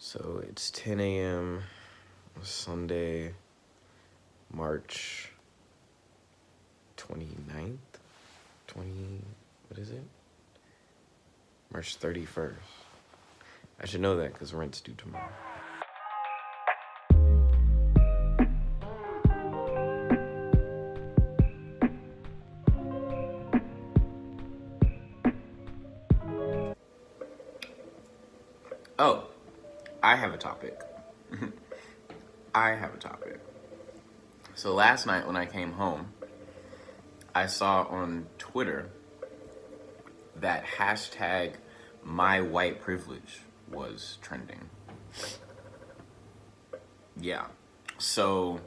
So it's 10 a.m. Sunday, March 29th? What is it? March 31st. I should know that because rent's due tomorrow. Oh, I have a topic. So last night when I came home, I saw on Twitter that hashtag my white privilege was trending. Yeah. So,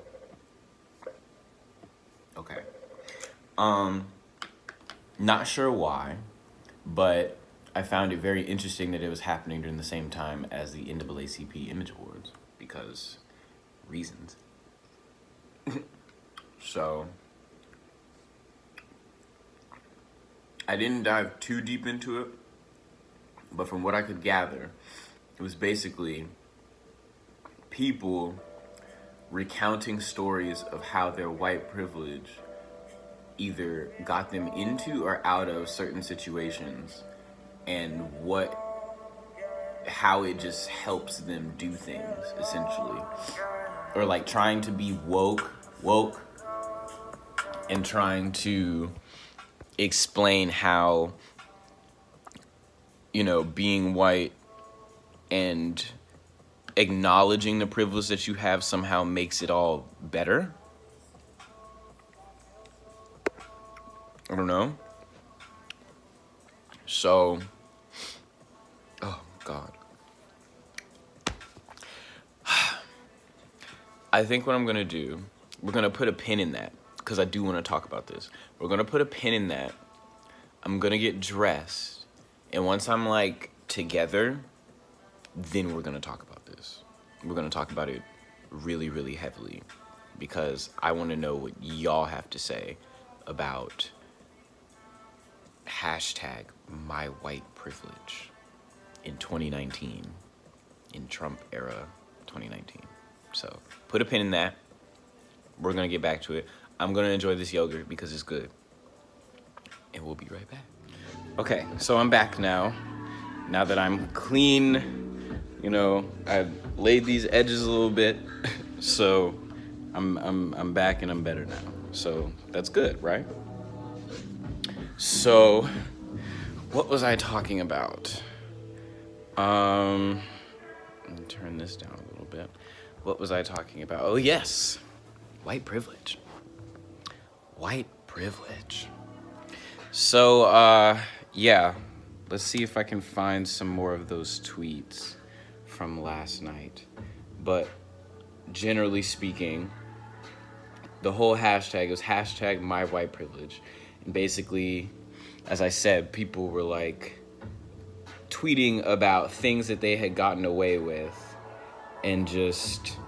okay. Not sure why, but I found it very interesting that it was happening during the same time as the NAACP Image Awards because reasons. So, I didn't dive too deep into it, but from what I could gather, it was basically people recounting stories of how their white privilege either got them into or out of certain situations and how it just helps them do things, essentially. Or like trying to be woke, and trying to explain how, being white and acknowledging the privilege that you have somehow makes it all better. I don't know. So, oh God. I think what I'm gonna do, we're gonna put a pin in that because I do want to talk about this. We're gonna put a pin in that. I'm gonna get dressed, and once I'm like together, then we're gonna talk about this. We're gonna talk about it really, really heavily because I want to know what y'all have to say about hashtag my white privilege in 2019, in Trump era 2019. So put a pin in that. We're gonna get back to it. I'm gonna enjoy this yogurt because it's good. And we'll be right back. Okay, so I'm back now. Now that I'm clean, I've laid these edges a little bit. So I'm back and I'm better now. So that's good, right? So what was I talking about? Let me turn this down a little bit. What was I talking about? Oh, yes. White privilege. White privilege. So, yeah. Let's see if I can find some more of those tweets from last night. But generally speaking, the whole hashtag was hashtag my white privilege. And basically, as I said, people were like tweeting about things that they had gotten away with and just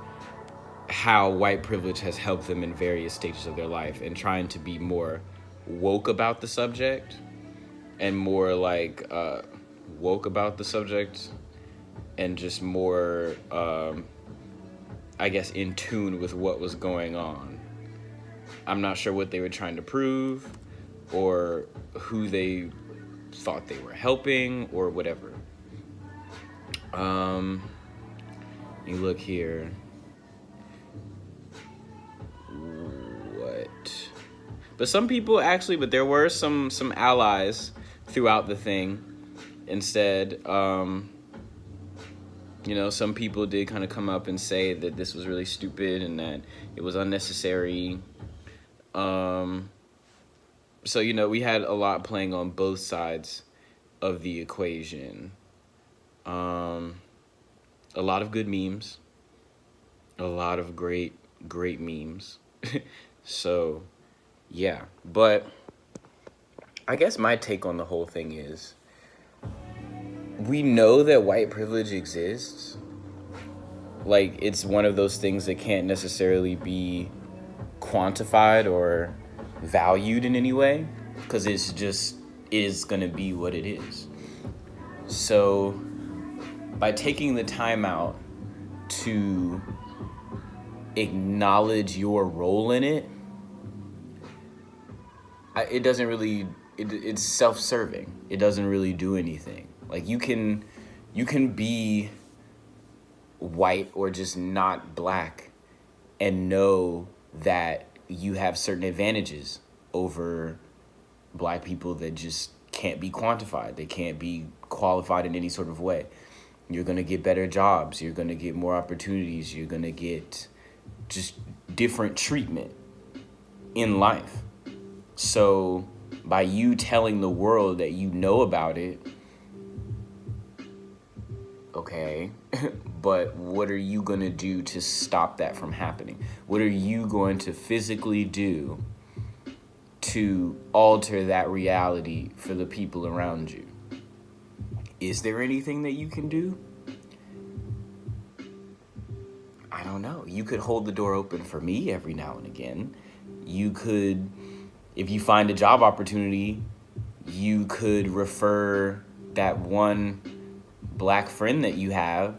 how white privilege has helped them in various stages of their life and trying to be more woke about the subject and more like woke about the subject and just more, I guess, in tune with what was going on. I'm not sure what they were trying to prove or who they thought they were helping or whatever. You look here. But some people actually, but there were some allies throughout the thing. Instead, some people did kind of come up and say that this was really stupid and that it was unnecessary. So, we had a lot playing on both sides of the equation. A lot of good memes. A lot of great memes. So, yeah. But I guess my take on the whole thing is we know that white privilege exists. Like, it's one of those things that can't necessarily be quantified or valued in any way because it is going to be what it is. So by taking the time out to acknowledge your role in it, it doesn't really, it's self-serving. It doesn't really do anything. Like you can be white or just not black and know that you have certain advantages over black people that just can't be quantified. They can't be qualified in any sort of way. You're going to get better jobs. You're going to get more opportunities. You're going to get just different treatment in life. So by you telling the world that you know about it, okay, but what are you going to do to stop that from happening? What are you going to physically do to alter that reality for the people around you? Is there anything that you can do? I don't know. You could hold the door open for me every now and again. You could, if you find a job opportunity, you could refer that one black friend that you have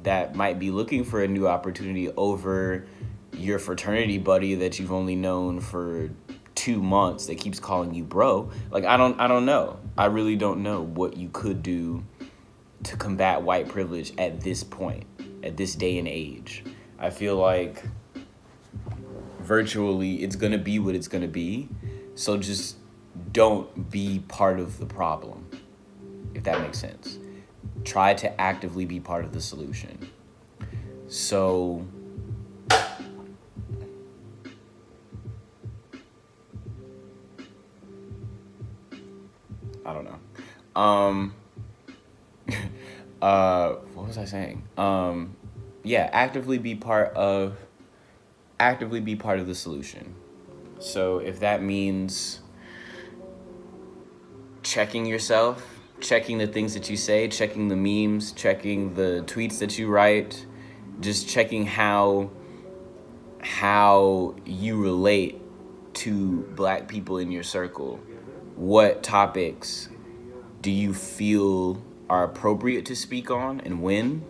that might be looking for a new opportunity over your fraternity buddy that you've only known for 2 months that keeps calling you bro. Like, I don't know. I really don't know what you could do to combat white privilege at this point, at this day and age. I feel like virtually it's gonna be what it's gonna be. So just don't be part of the problem, if that makes sense. Try to actively be part of the solution. So I don't know. What was I saying? Yeah, actively be part of the solution. So if that means checking yourself, checking the things that you say, checking the memes, checking the tweets that you write, just checking how you relate to black people in your circle. What topics do you feel are appropriate to speak on and when?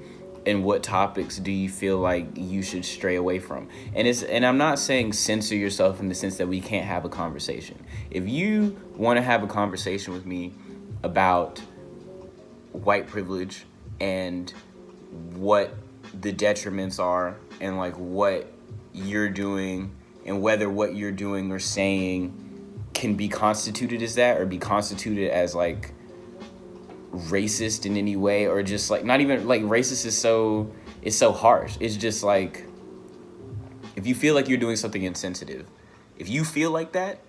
And what topics do you feel like you should stray away from? And I'm not saying censor yourself in the sense that we can't have a conversation. If you want to have a conversation with me about white privilege and what the detriments are and like what you're doing and whether what you're doing or saying can be constituted as that or be constituted as like racist in any way, or just like not even like racist is so harsh. It's just like if you feel like you're doing something insensitive, if you feel like that,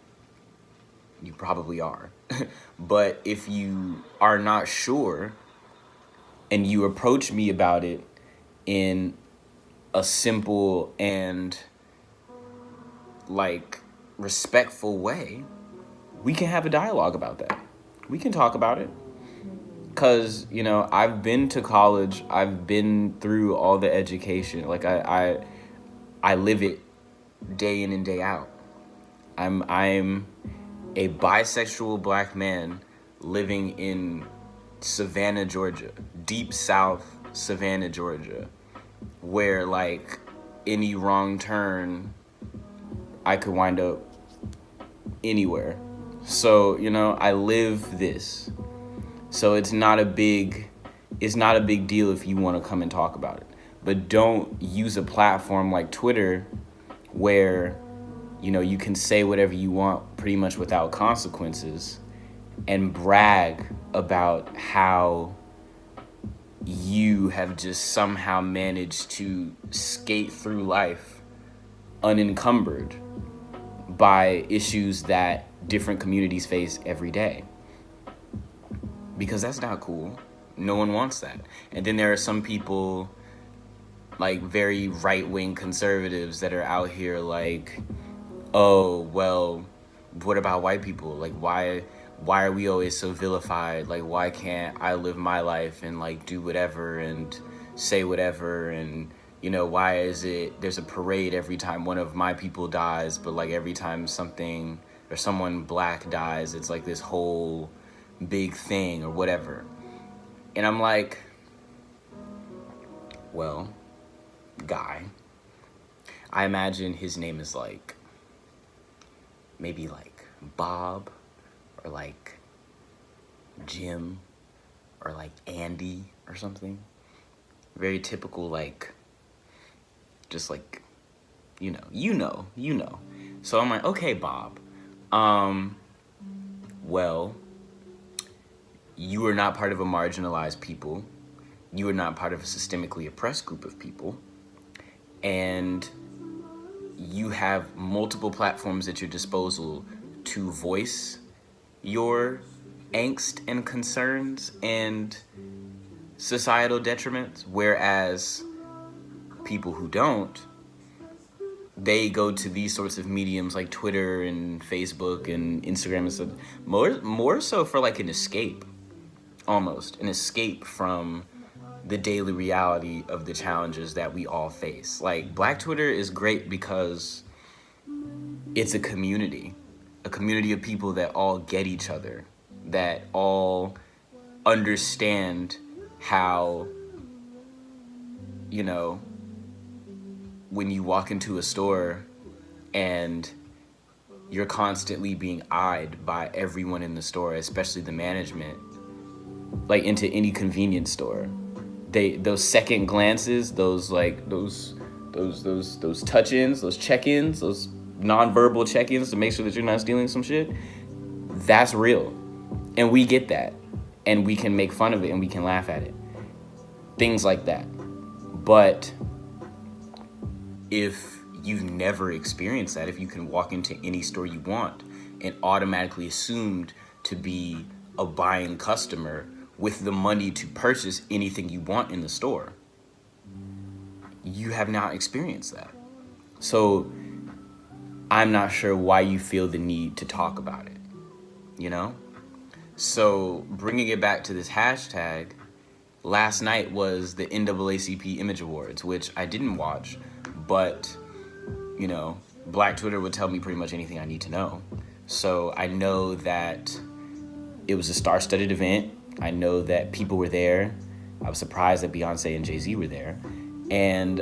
you probably are. But if you are not sure and you approach me about it in a simple and like respectful way, we can have a dialogue about that. We can talk about it. Because, you know, I've been to college. I've been through all the education. Like, I live it day in and day out. I'm a bisexual black man living in Savannah, Georgia. Deep South Savannah, Georgia. Where, like, any wrong turn, I could wind up anywhere. So, you know, I live this. So it's not a big deal if you want to come and talk about it. But don't use a platform like Twitter where, you know, you can say whatever you want pretty much without consequences and brag about how you have just somehow managed to skate through life unencumbered by issues that different communities face every day. Because that's not cool. No one wants that. And then there are some people, like very right-wing conservatives that are out here like, oh, well, what about white people? Like, why are we always so vilified? Like, why can't I live my life and like do whatever and say whatever? And, you know, why is it there's a parade every time one of my people dies, but like every time something or someone black dies, it's like this whole big thing or whatever. And I'm like, well, guy. I imagine his name is like, maybe like Bob, or like Jim, or like Andy or something. Very typical, like, just like, you know. So I'm like, okay, Bob. Well, you are not part of a marginalized people. You are not part of a systemically oppressed group of people. And you have multiple platforms at your disposal to voice your angst and concerns and societal detriments, whereas people who don't, they go to these sorts of mediums like Twitter and Facebook and Instagram and stuff, more so for like an escape, almost an escape from the daily reality of the challenges that we all face. Like, Black Twitter is great because it's a community of people that all get each other, that all understand how, when you walk into a store and you're constantly being eyed by everyone in the store, especially the management, like into any convenience store, those second glances, those touch-ins, those check-ins, those nonverbal check-ins to make sure that you're not stealing some shit, that's real. And we get that. And we can make fun of it and we can laugh at it. Things like that. But if you've never experienced that, if you can walk into any store you want and automatically assumed to be a buying customer with the money to purchase anything you want in the store, you have not experienced that. So I'm not sure why you feel the need to talk about it, So bringing it back to this hashtag, last night was the NAACP Image Awards, which I didn't watch, but, Black Twitter would tell me pretty much anything I need to know. So I know that it was a star-studded event. I know that people were there. I was surprised that Beyonce and Jay-Z were there. And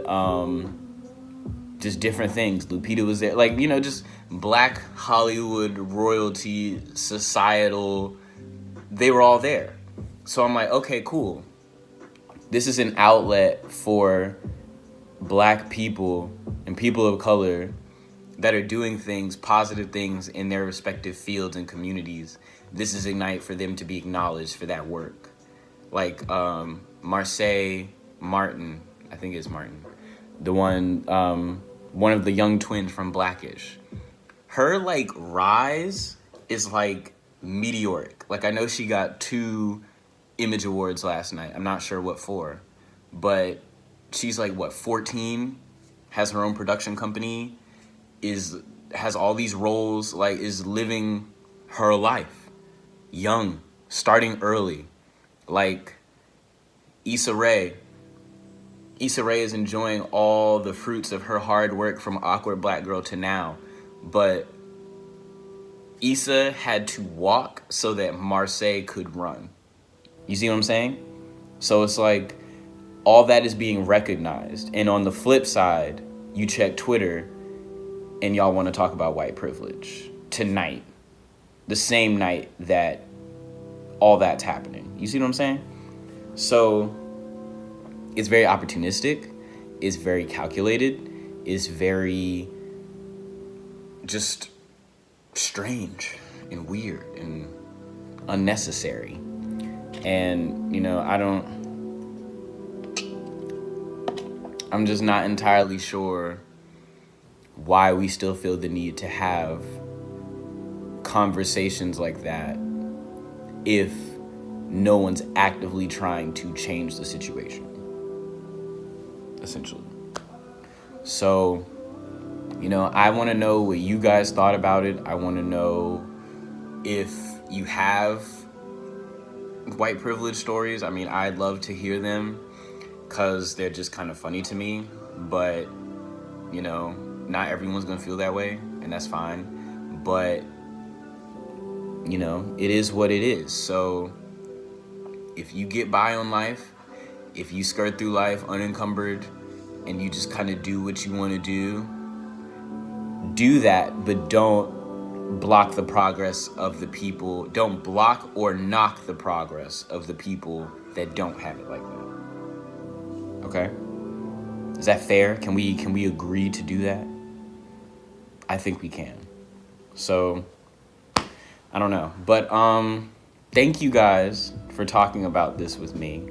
just different things. Lupita was there. Like, just Black Hollywood royalty, societal, they were all there. So I'm like, okay, cool. This is an outlet for Black people and people of color that are doing things, positive things in their respective fields and communities. This is a night for them to be acknowledged for that work. Like Marseille Martin, I think it's Martin, the one of the young twins from Blackish. Her rise is meteoric. I know she got 2 Image Awards last night. I'm not sure what for, but she's 14, has her own production company, has all these roles, is living her life, young, starting early. Issa Rae is enjoying all the fruits of her hard work from awkward Black girl to now, but Issa had to walk so that Marseille could run. You see what I'm saying? So it's all that is being recognized. And on the flip side, you check Twitter and y'all want to talk about white privilege tonight, the same night that all that's happening. You see what I'm saying? So it's very opportunistic, it's very calculated, it's very just strange and weird and unnecessary. And, I'm just not entirely sure why we still feel the need to have conversations like that if no one's actively trying to change the situation, essentially. So, I want to know what you guys thought about it. I want to know if you have white privilege stories. I mean, I'd love to hear them because they're just kind of funny to me. But, not everyone's going to feel that way, and that's fine. But, it is what it is. So if you get by on life if you skirt through life unencumbered and you just kind of do what you want to do that, but don't block the progress of the people. Don't block or knock the progress of the people that don't have it like that. Okay? Is that fair? Can we agree to do that? I think we can. So, I don't know. But thank you guys for talking about this with me.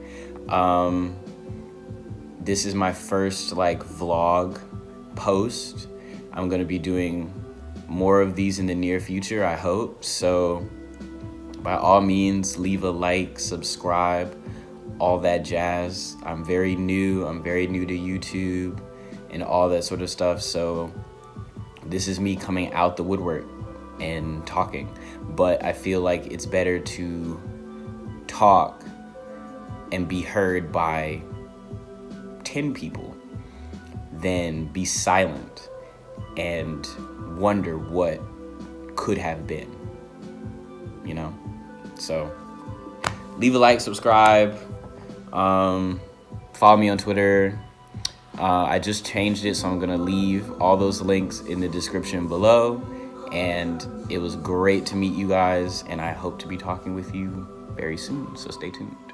This is my first like vlog post. I'm gonna be doing more of these in the near future, I hope. So by all means, leave a like, subscribe, all that jazz. I'm very new to YouTube and all that sort of stuff. So this is me coming out the woodwork and talking. But I feel like it's better to talk and be heard by 10 people than be silent and wonder what could have been, you know? So leave a like, subscribe, follow me on Twitter. I just changed it, so I'm gonna leave all those links in the description below. And it was great to meet you guys, and I hope to be talking with you very soon, so stay tuned.